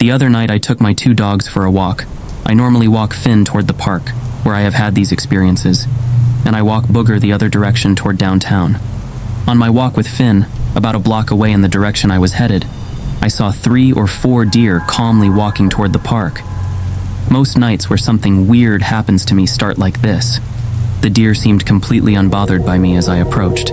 The other night I took my 2 dogs for a walk. I normally walk Finn toward the park, where I have had these experiences, and I walk Booger the other direction toward downtown. On my walk with Finn, about a block away in the direction I was headed, I saw 3 or 4 deer calmly walking toward the park. Most nights where something weird happens to me start like this. The deer seemed completely unbothered by me as I approached.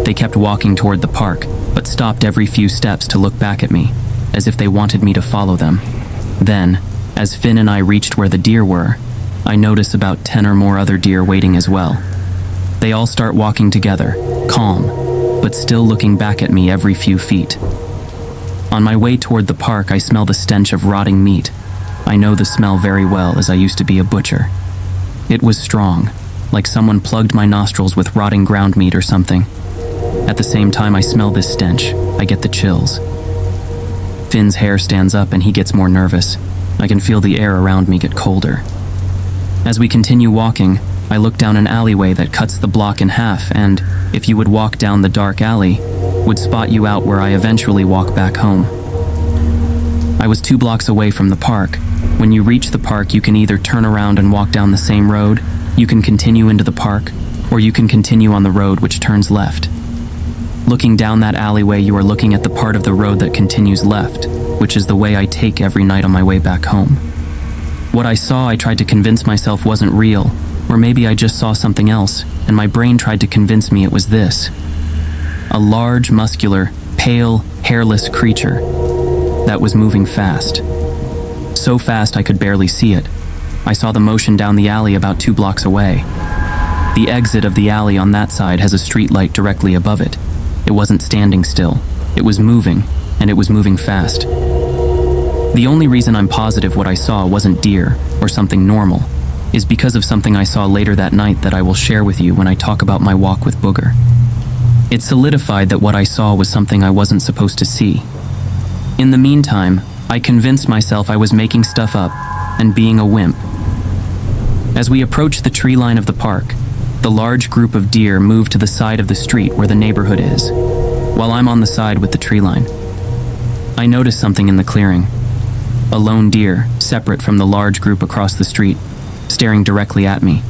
They kept walking toward the park, but stopped every few steps to look back at me, as if they wanted me to follow them. Then, as Finn and I reached where the deer were, I noticed about 10 or more other deer waiting as well. They all start walking together, calm, but still looking back at me every few feet. On my way toward the park, I smell the stench of rotting meat. I know the smell very well, as I used to be a butcher. It was strong, like someone plugged my nostrils with rotting ground meat or something. At the same time I smell this stench, I get the chills. Finn's hair stands up and he gets more nervous. I can feel the air around me get colder. As we continue walking, I look down an alleyway that cuts the block in half and, if you would walk down the dark alley, would spot you out where I eventually walk back home. I was 2 blocks away from the park. When you reach the park, you can either turn around and walk down the same road, you can continue into the park, or you can continue on the road which turns left. Looking down that alleyway, you are looking at the part of the road that continues left, which is the way I take every night on my way back home. What I saw, I tried to convince myself wasn't real, or maybe I just saw something else, and my brain tried to convince me it was this. A large, muscular, pale, hairless creature that was moving fast. So fast I could barely see it. I saw the motion down the alley about 2 blocks away. The exit of the alley on that side has a street light directly above it. It wasn't standing still. It was moving, and it was moving fast. The only reason I'm positive what I saw wasn't deer or something normal is because of something I saw later that night that I will share with you when I talk about my walk with Booger. It solidified that what I saw was something I wasn't supposed to see. In the meantime, I convinced myself I was making stuff up and being a wimp. As we approached the tree line of the park, the large group of deer moved to the side of the street where the neighborhood is, while I'm on the side with the tree line. I noticed something in the clearing. A lone deer, separate from the large group across the street, staring directly at me.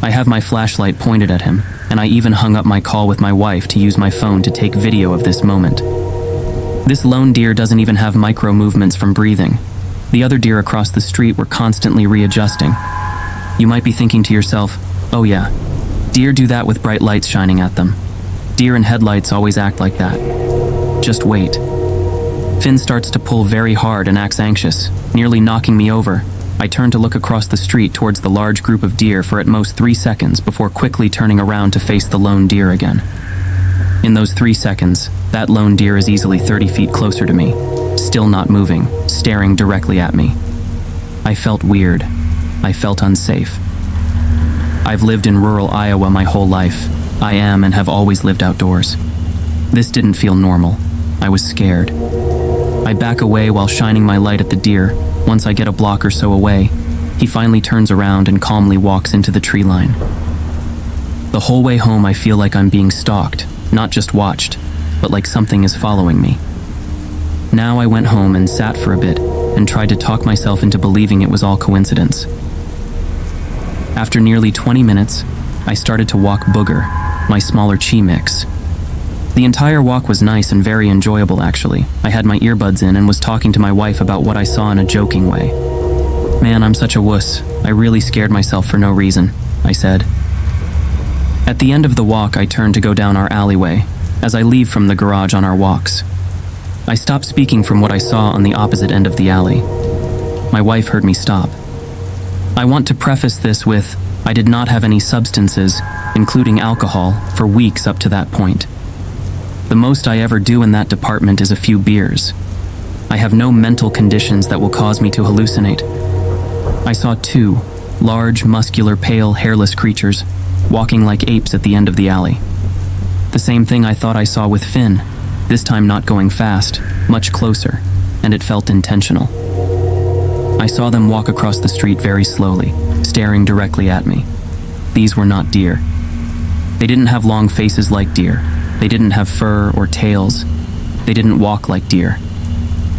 I have my flashlight pointed at him, and I even hung up my call with my wife to use my phone to take video of this moment. This lone deer doesn't even have micro movements from breathing. The other deer across the street were constantly readjusting. You might be thinking to yourself, oh yeah, deer do that with bright lights shining at them. Deer in headlights always act like that. Just wait. Finn starts to pull very hard and acts anxious, nearly knocking me over. I turn to look across the street towards the large group of deer for at most 3 seconds before quickly turning around to face the lone deer again. In those 3 seconds, that lone deer is easily 30 feet closer to me, still not moving, staring directly at me. I felt weird. I felt unsafe. I've lived in rural Iowa my whole life. I am and have always lived outdoors. This didn't feel normal. I was scared. I back away while shining my light at the deer. Once I get a block or so away, he finally turns around and calmly walks into the tree line. The whole way home I feel like I'm being stalked, not just watched, but like something is following me. Now I went home and sat for a bit and tried to talk myself into believing it was all coincidence. After nearly 20 minutes, I started to walk Booger, my smaller chi mix. The entire walk was nice and very enjoyable actually. I had my earbuds in and was talking to my wife about what I saw in a joking way. Man, I'm such a wuss. I really scared myself for no reason, I said. At the end of the walk, I turned to go down our alleyway, as I leave from the garage on our walks. I stopped speaking from what I saw on the opposite end of the alley. My wife heard me stop. I want to preface this with, I did not have any substances, including alcohol, for weeks up to that point. The most I ever do in that department is a few beers. I have no mental conditions that will cause me to hallucinate. I saw 2 large, muscular, pale, hairless creatures walking like apes at the end of the alley. The same thing I thought I saw with Finn, this time not going fast, much closer, and it felt intentional. I saw them walk across the street very slowly, staring directly at me. These were not deer. They didn't have long faces like deer. They didn't have fur or tails. They didn't walk like deer.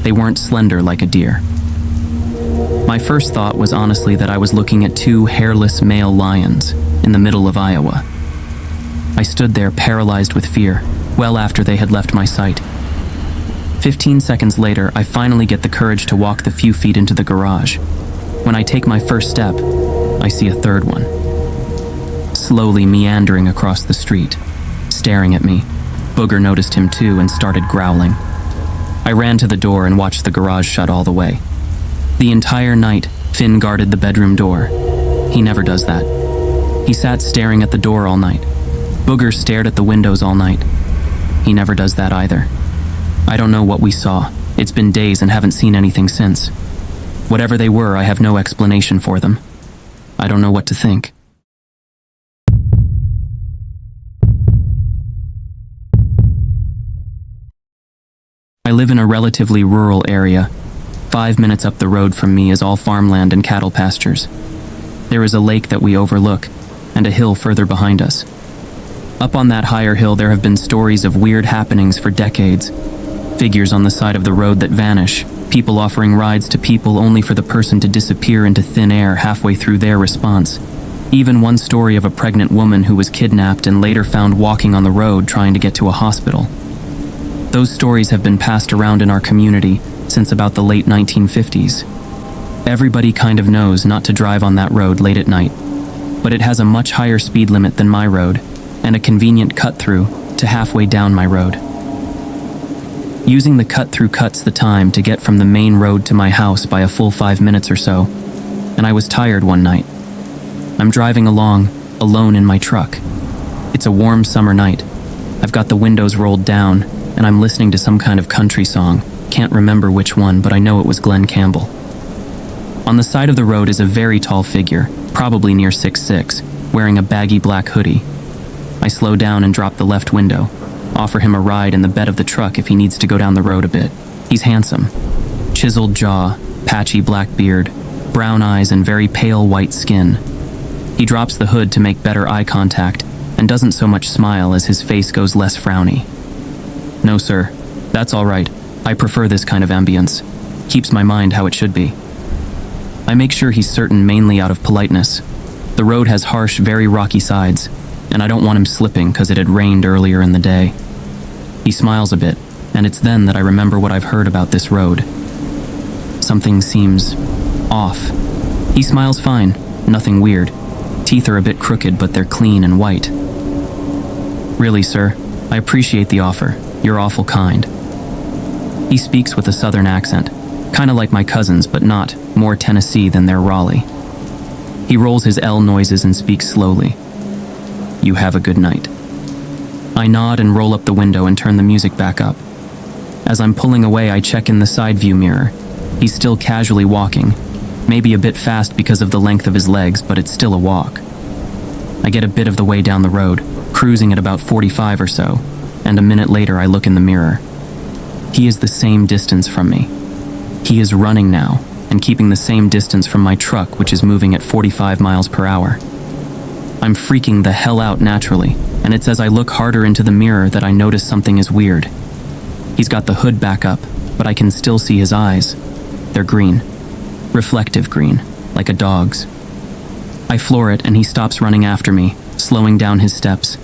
They weren't slender like a deer. My first thought was honestly that I was looking at two hairless male lions in the middle of Iowa. I stood there paralyzed with fear, well after they had left my sight. 15 seconds later, I finally get the courage to walk the few feet into the garage. When I take my first step, I see a third one, slowly meandering across the street, staring at me. Booger noticed him too and started growling. I ran to the door and watched the garage shut all the way. The entire night, Finn guarded the bedroom door. He never does that. He sat staring at the door all night. Booger stared at the windows all night. He never does that either. I don't know what we saw. It's been days and haven't seen anything since. Whatever they were, I have no explanation for them. I don't know what to think. I live in a relatively rural area. 5 minutes up the road from me is all farmland and cattle pastures. There is a lake that we overlook, and a hill further behind us. Up on that higher hill there have been stories of weird happenings for decades. Figures on the side of the road that vanish, people offering rides to people only for the person to disappear into thin air halfway through their response. Even one story of a pregnant woman who was kidnapped and later found walking on the road trying to get to a hospital. Those stories have been passed around in our community since about the late 1950s. Everybody kind of knows not to drive on that road late at night, but it has a much higher speed limit than my road and a convenient cut-through to halfway down my road. Using the cut-through cuts the time to get from the main road to my house by a full 5 minutes or so, and I was tired one night. I'm driving along, alone in my truck. It's a warm summer night. I've got the windows rolled down, and I'm listening to some kind of country song. Can't remember which one, but I know it was Glenn Campbell. On the side of the road is a very tall figure, probably near 6'6", wearing a baggy black hoodie. I slow down and drop the left window, offer him a ride in the bed of the truck if he needs to go down the road a bit. He's handsome. Chiseled jaw, patchy black beard, brown eyes and very pale white skin. He drops the hood to make better eye contact and doesn't so much smile as his face goes less frowny. No sir, that's all right. I prefer this kind of ambience. Keeps my mind how it should be. I make sure he's certain mainly out of politeness. The road has harsh, very rocky sides, and I don't want him slipping because it had rained earlier in the day. He smiles a bit, and it's then that I remember what I've heard about this road. Something seems off. He smiles fine, nothing weird. Teeth are a bit crooked, but they're clean and white. Really, sir, I appreciate the offer. You're awful kind. He speaks with a southern accent, kind of like my cousins, but not, more Tennessee than their Raleigh. He rolls his L noises and speaks slowly. You have a good night. I nod and roll up the window and turn the music back up. As I'm pulling away, I check in the side view mirror. He's still casually walking, maybe a bit fast because of the length of his legs, but it's still a walk. I get a bit of the way down the road, cruising at about 45 or so, and a minute later I look in the mirror. He is the same distance from me. He is running now, and keeping the same distance from my truck, which is moving at 45 miles per hour. I'm freaking the hell out naturally, and it's as I look harder into the mirror that I notice something is weird. He's got the hood back up, but I can still see his eyes. They're green. Reflective green, like a dog's. I floor it and he stops running after me, slowing down his steps,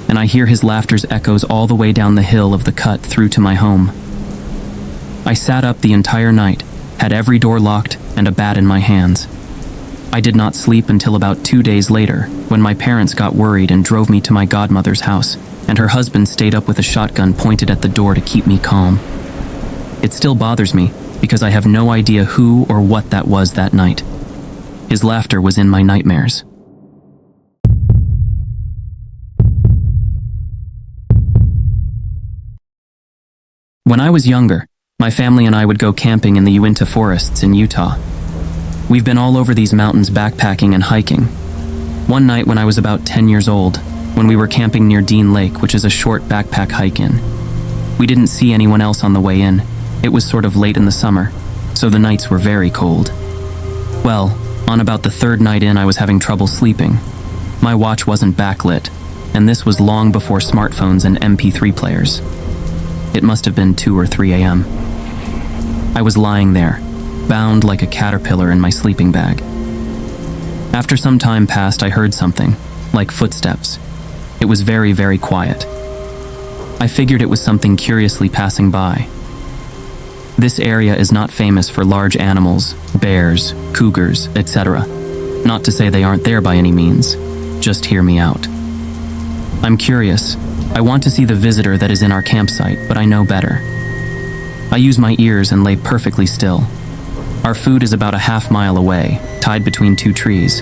and I hear his laughter's echoes all the way down the hill of the cut through to my home. I sat up the entire night, had every door locked and a bat in my hands. I did not sleep until about 2 days later, when my parents got worried and drove me to my godmother's house, and her husband stayed up with a shotgun pointed at the door to keep me calm. It still bothers me, because I have no idea who or what that was that night. His laughter was in my nightmares. When I was younger, my family and I would go camping in the Uinta forests in Utah. We've been all over these mountains backpacking and hiking. One night when I was about 10 years old, when we were camping near Dean Lake, which is a short backpack hike in. We didn't see anyone else on the way in. It was sort of late in the summer, so the nights were very cold. Well, on about the third night in, I was having trouble sleeping. My watch wasn't backlit, and this was long before smartphones and MP3 players. It must have been 2 or 3 a.m. I was lying there, bound like a caterpillar in my sleeping bag. After some time passed, I heard something, like footsteps. It was very, very quiet. I figured it was something curiously passing by. This area is not famous for large animals, bears, cougars, etc. Not to say they aren't there by any means. Just hear me out. I'm curious. I want to see the visitor that is in our campsite, but I know better. I use my ears and lay perfectly still. Our food is about a half-mile away, tied between two trees.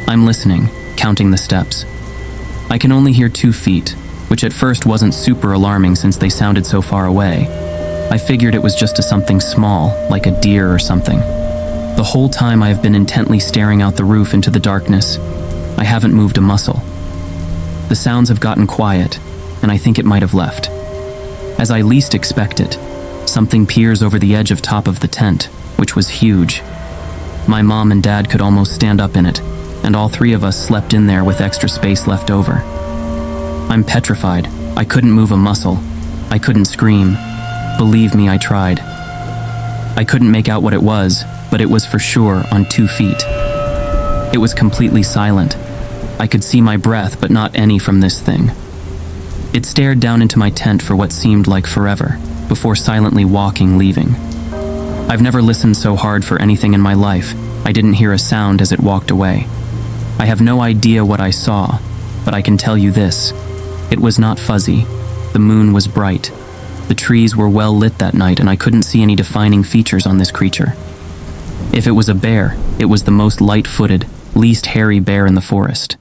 I'm listening, counting the steps. I can only hear 2 feet, which at first wasn't super alarming since they sounded so far away. I figured it was just something small, like a deer or something. The whole time I have been intently staring out the roof into the darkness. I haven't moved a muscle. The sounds have gotten quiet, and I think it might have left. As I least expect it, something peers over the edge of top of the tent, which was huge. My mom and dad could almost stand up in it, and all 3 of us slept in there with extra space left over. I'm petrified. I couldn't move a muscle. I couldn't scream. Believe me, I tried. I couldn't make out what it was, but it was for sure on 2 feet. It was completely silent. I could see my breath, but not any from this thing. It stared down into my tent for what seemed like forever, before silently walking, leaving. I've never listened so hard for anything in my life. I didn't hear a sound as it walked away. I have no idea what I saw, but I can tell you this. It was not fuzzy. The moon was bright. The trees were well lit that night, and I couldn't see any defining features on this creature. If it was a bear, it was the most light-footed, least hairy bear in the forest.